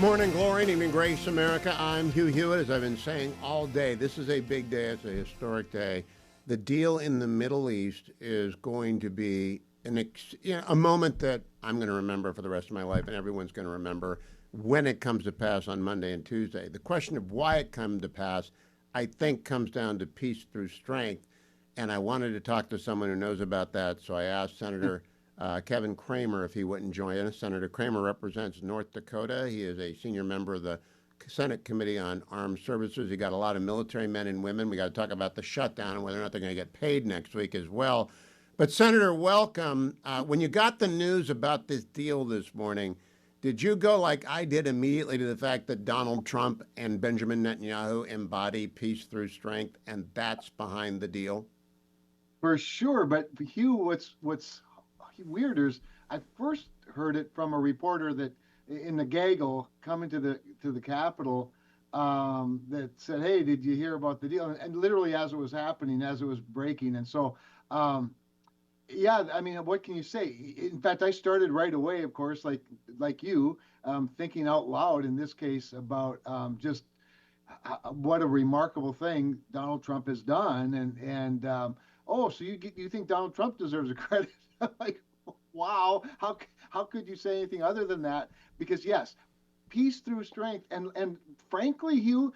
Morning glory and evening grace, America. I'm Hugh Hewitt. As I've been saying all day, this is a big day. It's a historic day. The deal in the Middle East is going to be a moment that I'm going to remember for the rest of my life, and everyone's going to remember when it comes to pass on Monday and Tuesday. The question of why it comes to pass, I think, comes down to peace through strength. And I wanted to talk to someone who knows about that, so I asked Senator Kevin Cramer if he wouldn't join us. Senator Cramer represents North Dakota. He is a senior member of the Senate Committee on Armed Services. He got a lot of military men and women. We got to talk about the shutdown and whether or not they're going to get paid next week as well. But Senator, welcome. When you got the news about this deal this morning, did you go like I did immediately to the fact that Donald Trump and Benjamin Netanyahu embody peace through strength, and that's behind the deal? For sure, but Hugh, what's weirder is I first heard it from a reporter that in the gaggle coming to the Capitol that said, "Hey, did you hear about the deal?" And literally as it was happening, as it was breaking, and so yeah, I mean, what can you say? In fact, I started right away, of course, like you, thinking out loud in this case about just what a remarkable thing Donald Trump has done, and oh, so you think Donald Trump deserves a credit? Like, wow, how could you say anything other than that? Because yes, peace through strength, and frankly, Hugh,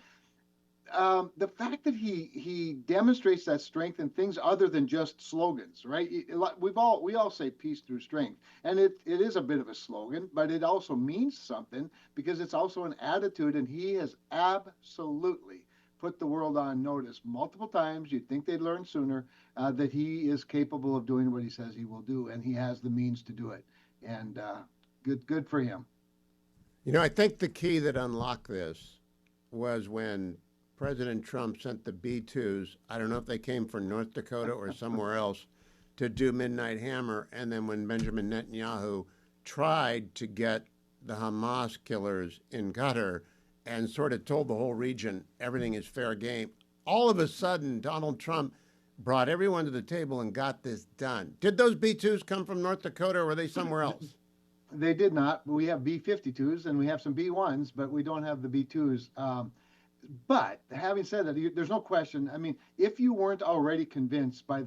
the fact that he demonstrates that strength in things other than just slogans, right? We all say peace through strength, and it is a bit of a slogan, but it also means something because it's also an attitude, and he has absolutely put the world on notice multiple times. You'd think they'd learn sooner that he is capable of doing what he says he will do, and he has the means to do it. And good for him. You know, I think the key that unlocked this was when President Trump sent the B-2s. I don't know if they came from North Dakota or somewhere else to do Midnight Hammer. And then when Benjamin Netanyahu tried to get the Hamas killers in Qatar and sort of told the whole region everything is fair game, all of a sudden Donald Trump brought everyone to the table and got this done. Did those B-2s come from North Dakota or were they somewhere else? They did not. We have B-52s and we have some B-1s, but we don't have the B-2s. But having said that, there's no question. I mean, if you weren't already convinced by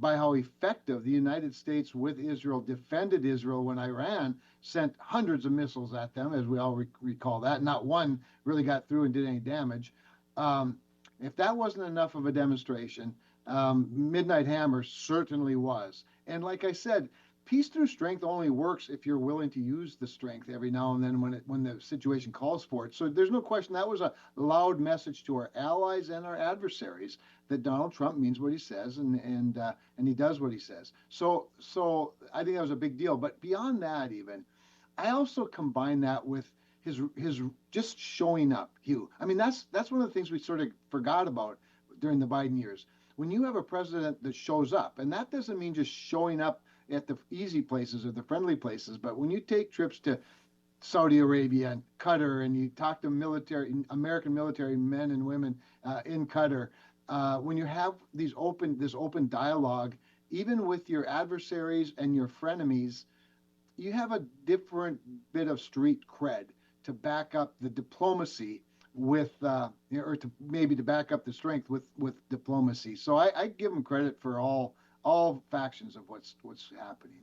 how effective the United States with Israel defended Israel when Iran sent hundreds of missiles at them, as we all recall that, not one really got through and did any damage. If that wasn't enough of a demonstration, Midnight Hammer certainly was. And like I said, peace through strength only works if you're willing to use the strength every now and then when the situation calls for it. So there's no question that was a loud message to our allies and our adversaries that Donald Trump means what he says and he does what he says. So I think that was a big deal. But beyond that, even I also combine that with his just showing up, Hugh. I mean, that's one of the things we sort of forgot about during the Biden years. When you have a president that shows up, and that doesn't mean just showing up at the easy places or the friendly places, but when you take trips to Saudi Arabia and Qatar and you talk to American military men and women in Qatar, when you have this open dialogue, even with your adversaries and your frenemies, you have a different bit of street cred to back up the diplomacy with, or to maybe to back up the strength with diplomacy. So I give him credit for all factions of what's happening.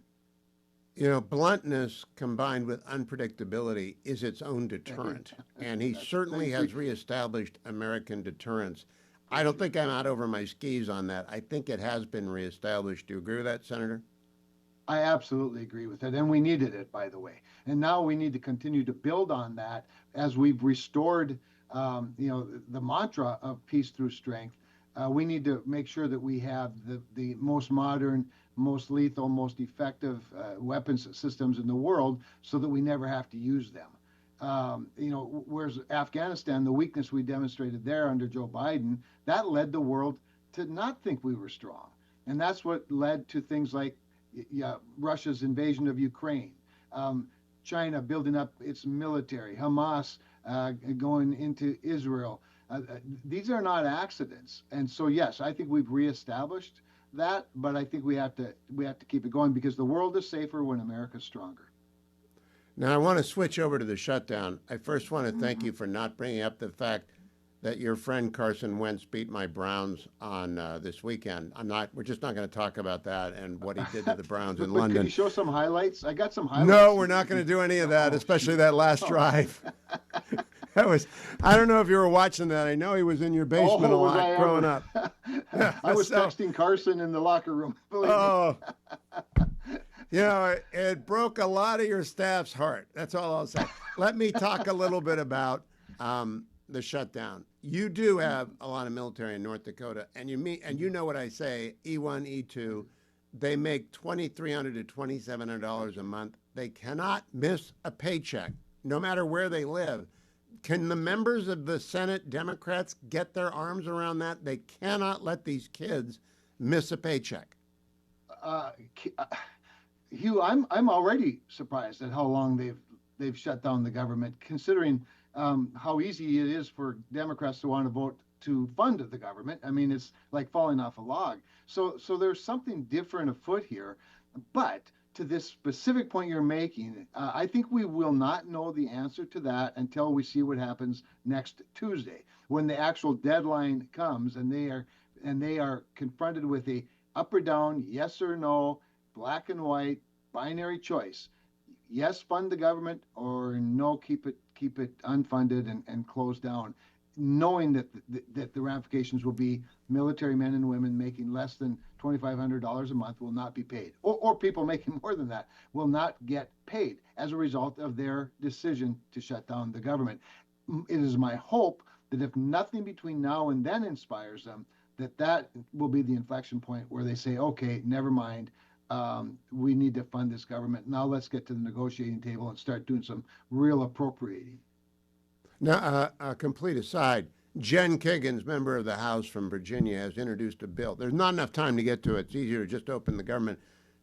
You know, bluntness combined with unpredictability is its own deterrent. And he certainly has reestablished American deterrence. I don't think I'm out over my skis on that. I think it has been reestablished. Do you agree with that, Senator? I absolutely agree with it. And we needed it, by the way. And now we need to continue to build on that as we've restored, the mantra of peace through strength. We need to make sure that we have the most modern, most lethal, most effective weapons systems in the world so that we never have to use them. Whereas Afghanistan, the weakness we demonstrated there under Joe Biden, that led the world to not think we were strong. And that's what led to things like Russia's invasion of Ukraine, China building up its military, Hamas going into Israel. These are not accidents. And so, yes, I think we've reestablished that, but I think we have to keep it going because the world is safer when America's stronger. Now, I want to switch over to the shutdown. I first want to thank you for not bringing up the fact that your friend Carson Wentz beat my Browns on this weekend. I'm not. We're just not going to talk about that and what he did to the Browns in But could you London. show some highlights? I got some No, highlights. we're not going to do any of No, that, oh, especially shoot. that last Oh. drive. That was. I don't know if you were watching that. I know he was in your basement a Oh, was lot I growing ever? up. I was So, texting Carson in the locker room. Believe me. oh, it broke a lot of your staff's heart. That's all I'll say. Let me talk a little bit about the shutdown. You do have a lot of military in North Dakota, and you know what I say. E1, E2, they make $2,300 to $2,700 a month. They cannot miss a paycheck, no matter where they live. Can the members of the Senate Democrats get their arms around that? They cannot let these kids miss a paycheck. Uh, Hugh, I'm already surprised at how long they've shut down the government, considering how easy it is for Democrats to want to vote to fund the government. I mean, it's like falling off a log. So there's something different afoot here. But to this specific point you're making, I think we will not know the answer to that until we see what happens next Tuesday, when the actual deadline comes and they are confronted with a up or down, yes or no, black and white, binary choice. Yes, fund the government, or no, keep it unfunded and closed down, knowing that the ramifications will be military men and women making less than $2,500 a month will not be paid, or people making more than that will not get paid as a result of their decision to shut down the government. It is my hope that if nothing between now and then inspires them, that will be the inflection point where they say, okay, never mind. We need to fund this government. Now let's get to the negotiating table and start doing some real appropriating. Now, a complete aside, Jen Kiggins, member of the House from Virginia, has introduced a bill. There's not enough time to get to it. It's easier to just open the government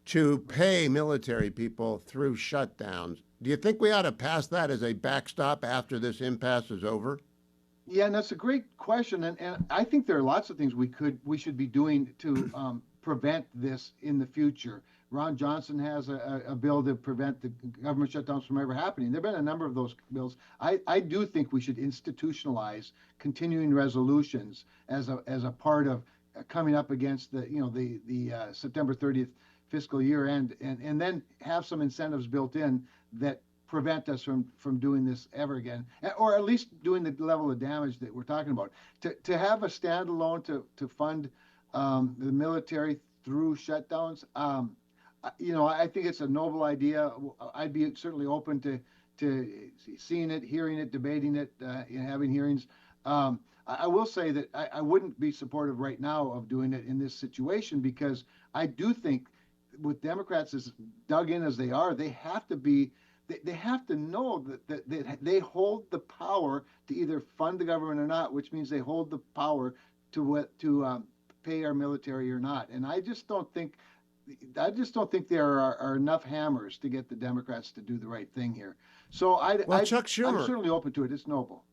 to pay military people through shutdowns. Do you think we ought to pass that as a backstop after this impasse is over? Yeah, and that's a great question, and I think there are lots of things we should be doing to prevent this in the future. Ron Johnson has a bill to prevent the government shutdowns from ever happening. There have been a number of those bills. I do think we should institutionalize continuing resolutions as a part of coming up against the September 30th fiscal year end, and then have some incentives built in that prevent us from doing this ever again, or at least doing the level of damage that we're talking about. To have a standalone to fund the military through shutdowns, I think it's a noble idea. I'd be certainly open to seeing it, hearing it, debating it, having hearings. I will say that I wouldn't be supportive right now of doing it in this situation, because I do think with Democrats as dug in as they are, they have to be. They have to know that they hold the power to either fund the government or not, which means they hold the power to pay our military or not. And I just don't think there are enough hammers to get the Democrats to do the right thing here. So Chuck I'm Schumer. certainly open to it. It's noble.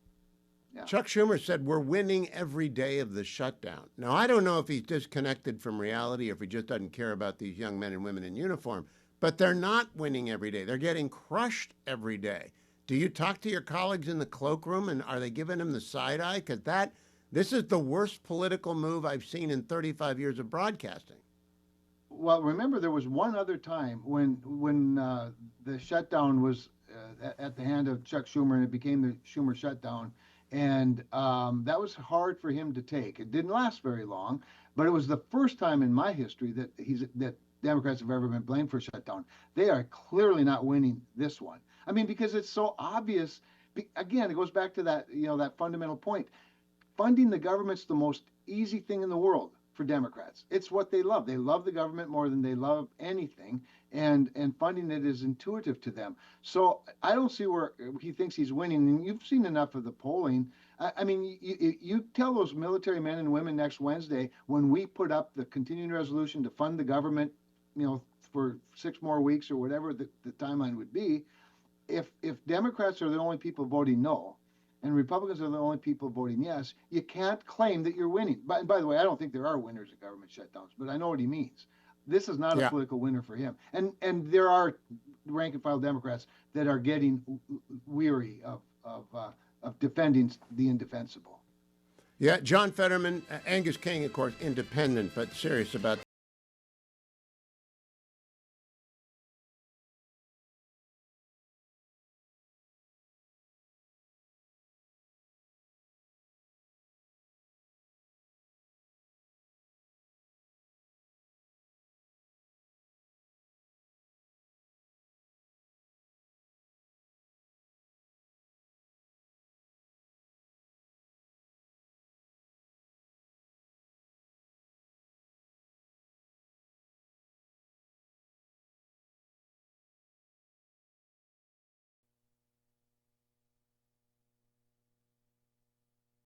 Yeah. Chuck Schumer said we're winning every day of the shutdown. Now, I don't know if he's disconnected from reality or if he just doesn't care about these young men and women in uniform, but they're not winning every day. They're getting crushed every day. Do you talk to your colleagues in the cloakroom, and are they giving them the side eye? Because this is the worst political move I've seen in 35 years of broadcasting. Well, remember, there was one other time when the shutdown was at the hand of Chuck Schumer, and it became the Schumer shutdown, and that was hard for him to take. It didn't last very long, but it was the first time in my history that Democrats have ever been blamed for a shutdown. They are clearly not winning this one. I mean, because it's so obvious. Again, it goes back to that fundamental point. Funding the government's the most easy thing in the world for Democrats. It's what they love. They love the government more than they love anything, and funding it is intuitive to them. So I don't see where he thinks he's winning. And you've seen enough of the polling. I mean, you tell those military men and women next Wednesday, when we put up the continuing resolution to fund the government, for 6 more weeks or whatever the timeline would be, if Democrats are the only people voting no, and Republicans are the only people voting yes, you can't claim that you're winning. By the way, I don't think there are winners of government shutdowns, but I know what he means. This is not a Yeah. political winner for him. And there are rank and file Democrats that are getting weary of defending the indefensible. Yeah, John Fetterman, Angus King, of course, independent, but serious about